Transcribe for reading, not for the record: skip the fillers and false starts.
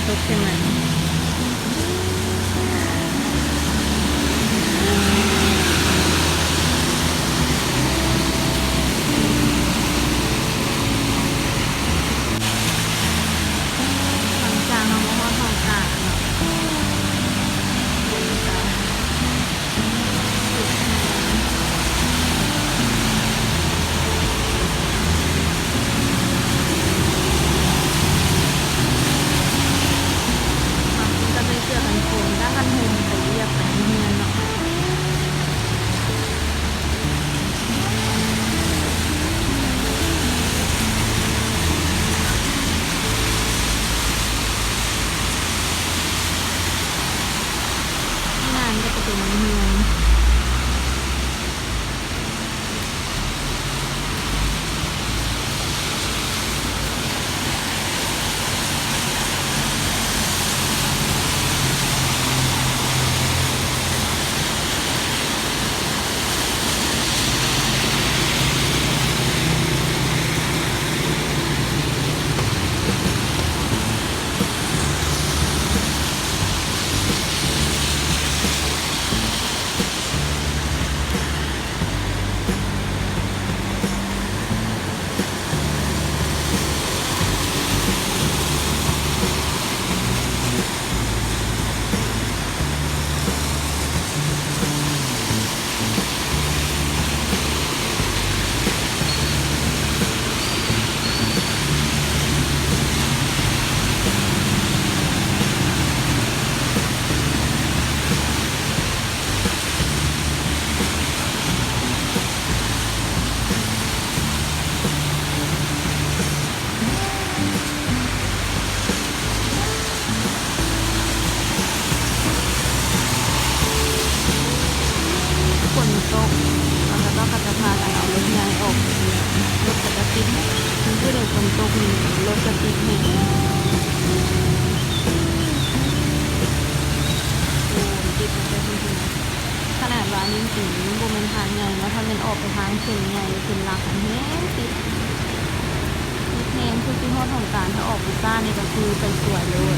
ตกใช่ไหมหลังจากเรามาฮอดท้องกลางเนาะมันก็ได้เสื้อกันฝนด้านกันหุมไปเรียกไปเฮือนเนาะที่งานก็จะเป็นเฮือน ฝนตกแล้วก็ต้องจะพากันเอารถใหญ่ออกรถจะติดมันคือเดี๋ยวฝนตกนี่รถจะติดแห้งโอ้ติดมันจะจริงๆขนาดว่านิ่งสีโบเมนทางใหญ่แล้วถ้ามันออกไปทางเส้นใหญ่เส้นหลักอันแห้งติดแห้งคือที่ฮอดของการถ้าออกไปซ่านี่ก็คือไปสวยเลย